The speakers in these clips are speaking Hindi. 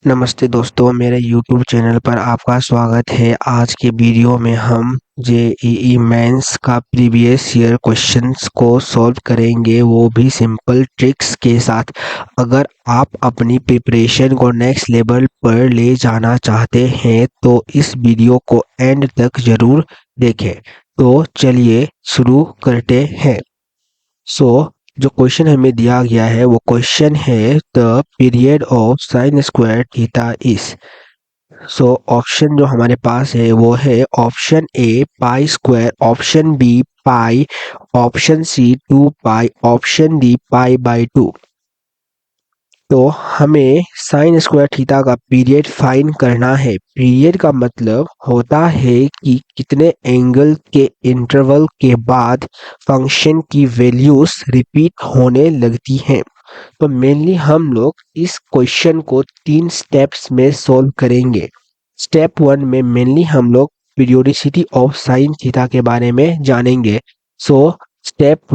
नमस्ते दोस्तों, मेरे YouTube चैनल पर आपका स्वागत है। आज के वीडियो में हम जेईई मेंस का प्रीवियस ईयर क्वेश्चंस को सॉल्व करेंगे, वो भी सिंपल ट्रिक्स के साथ। अगर आप अपनी प्रिपरेशन को नेक्स्ट लेवल पर ले जाना चाहते हैं तो इस वीडियो को एंड तक ज़रूर देखें। तो चलिए शुरू करते हैं। जो क्वेश्चन हमें दिया गया है वो क्वेश्चन है the period of sine square theta is. Option जो हमारे पास है वो है option A pi square, option B pi, option C 2 pi, option D pi by 2। तो हमें साइन स्क्वायर थीटा का पीरियड फाइंड करना है। पीरियड का मतलब होता है कि कितने एंगल के इंटरवल के बाद फंक्शन की वैल्यूज रिपीट होने लगती हैं। तो मेनली हम लोग इस क्वेश्चन को 3 स्टेप्स में सॉल्व करेंगे। स्टेप 1 में मेनली हम लोग पीरियोडिसिटी ऑफ साइन थीटा के बारे में जानेंगे। सो स्टेप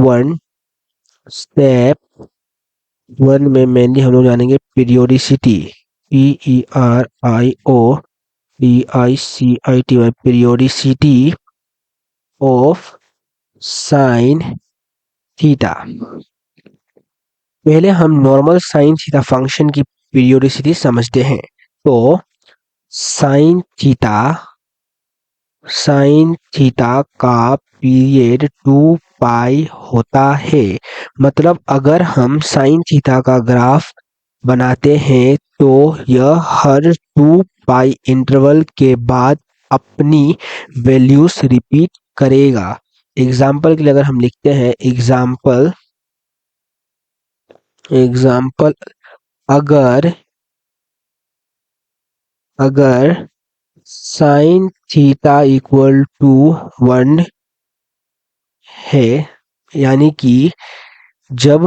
1 में मेनली हम लोग जानेंगे periodicity, PERIODICITY, periodicity of sine theta. पहले हम नॉर्मल साइन थीटा फंक्शन की पीरियोडिसिटी समझते हैं। तो साइन थीटा का पीरियड 2 पाई होता है। मतलब अगर हम साइन थीटा का ग्राफ बनाते हैं तो यह हर 2 पाई इंटरवल के बाद अपनी वैल्यूज रिपीट करेगा। एग्जाम्पल के लिए अगर हम लिखते हैं एग्जाम्पल अगर अगर साइन थीटा इक्वल टू 1 है, यानी कि जब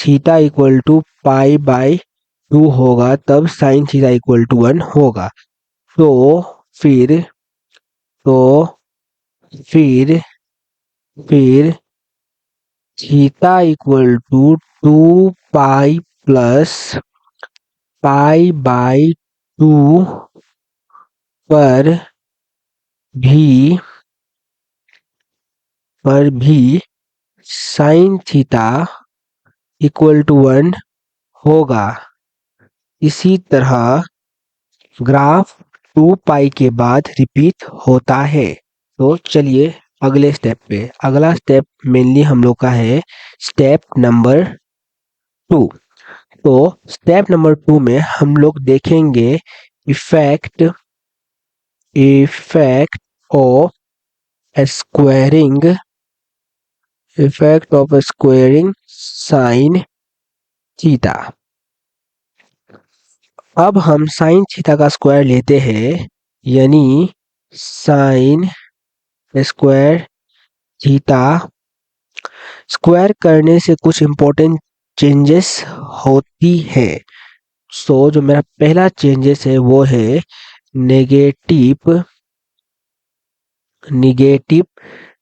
theta equal to pi by 2 होगा तब साइन थीटा इक्वल टू 1 होगा। तो फिर फिर theta equal to 2 pi plus pi by 2 पर भी साइन थीटा इक्वल टू 1 होगा। इसी तरह ग्राफ 2 पाई के बाद रिपीट होता है। तो चलिए अगले स्टेप पे। अगला स्टेप मेनली हम लोग का है स्टेप नंबर 2। तो स्टेप नंबर 2 में हम लोग देखेंगे effect of squaring sine theta. अब हम साइन थीटा का स्क्वायर लेते हैं, यानी साइन स्क्वायर थीटा। स्क्वायर करने से कुछ इम्पोर्टेंट चेंजेस होती है। जो मेरा पहला चेंजेस है वो है नेगेटिव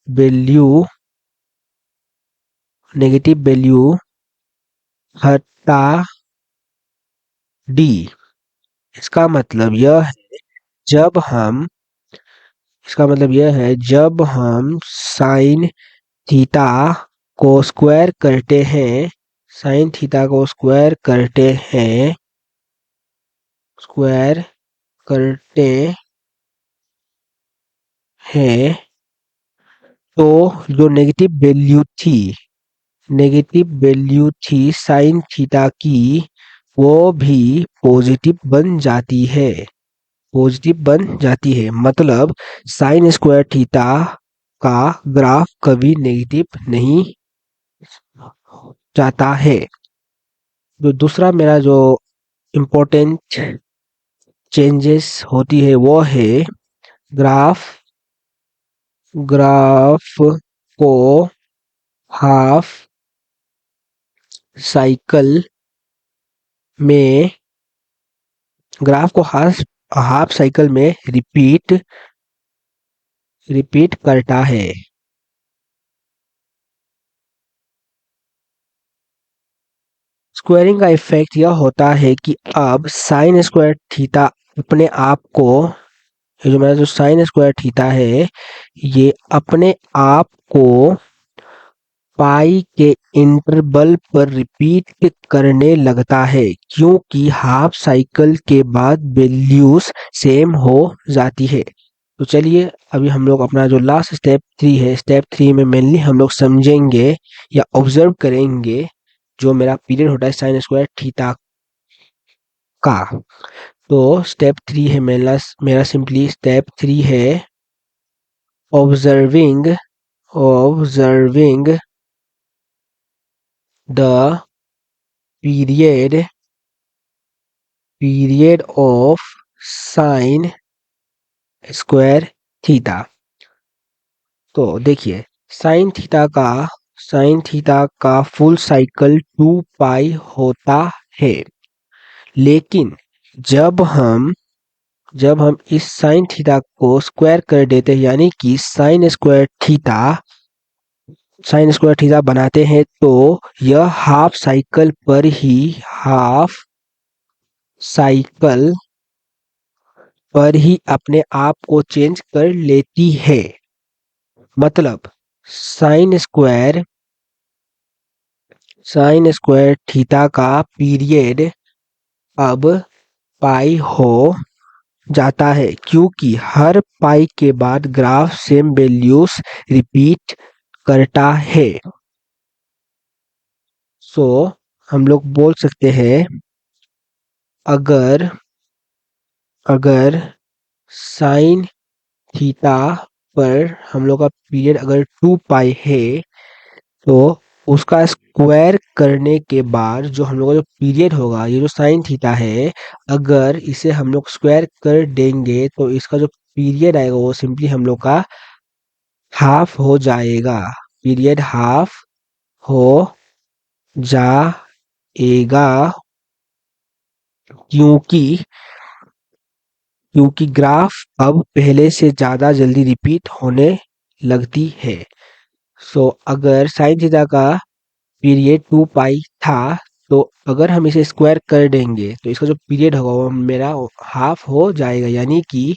वैल्यू हटा डी। इसका मतलब जब हम साइन थीटा को स्क्वायर करते हैं स्क्वायर करते हैं तो जो नेगेटिव वैल्यू थी साइन थीटा की, वो भी पॉजिटिव बन जाती है। मतलब साइन स्क्वायर थीटा का ग्राफ कभी नेगेटिव नहीं जाता है। जो दूसरा मेरा जो इम्पोर्टेंट चेंजेस होती है वो है ग्राफ को हाफ साइकिल में रिपीट करता है। स्क्वायरिंग का इफेक्ट यह होता है कि अब साइन स्क्वायर थीटा अपने आप को, ये जो मेरा जो साइन स्क्वायर थीटा है, ये अपने आप को पाई के इंटरवल पर रिपीट करने लगता है, क्योंकि हाफ साइकिल के बाद वैल्यूज सेम हो जाती है। तो चलिए अभी हम लोग अपना जो लास्ट स्टेप 3 है, स्टेप 3 में मेनली हम लोग समझेंगे या ऑब्जर्व करेंगे जो मेरा पीरियड होता है साइन स्क्वायर थीटा का। तो स्टेप 3 है मेरा सिंपली स्टेप 3 है observing the period of sine square theta. तो देखिए साइन थीटा का फुल साइकिल 2 पाई होता है, लेकिन जब हम इस साइन थीटा को स्क्वायर कर देते हैं, यानी कि साइन स्क्वायर थीटा बनाते हैं, तो यह हाफ साइकिल पर ही अपने आप को चेंज कर लेती है। मतलब साइन स्क्वायर थीटा का पीरियड अब पाई हो जाता है, क्योंकि हर पाई के बाद ग्राफ सेम वैल्यूज रिपीट करता है। सो हम लोग बोल सकते हैं, अगर साइन थीटा पर हम लोग का पीरियड अगर 2 पाई है, तो उसका स्क्वायर करने के बाद जो हम लोग का जो पीरियड होगा, ये जो साइन थीटा है, अगर इसे हम लोग स्क्वायर कर देंगे तो इसका जो पीरियड आएगा वो सिंपली हम लोग का हाफ हो जाएगा। पीरियड हाफ हो जाएगा, क्योंकि ग्राफ अब पहले से ज़्यादा जल्दी रिपीट होने लगती है। सो अगर साइन थीटा का पीरियड 2 पाई था, तो अगर हम इसे स्क्वायर कर देंगे तो इसका जो पीरियड होगा वो मेरा हाफ हो जाएगा, यानी कि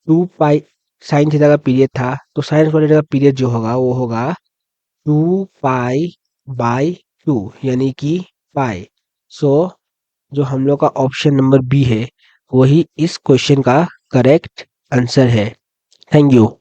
2 पाई साइन थीटा का पीरियड था, तो साइन स्क्वायर थीटा का पीरियड जो होगा वो होगा 2 पाई बाई 2, यानी कि पाई। सो जो हम लोग का ऑप्शन नंबर बी है, वही इस क्वेश्चन का करेक्ट आंसर है। Thank you.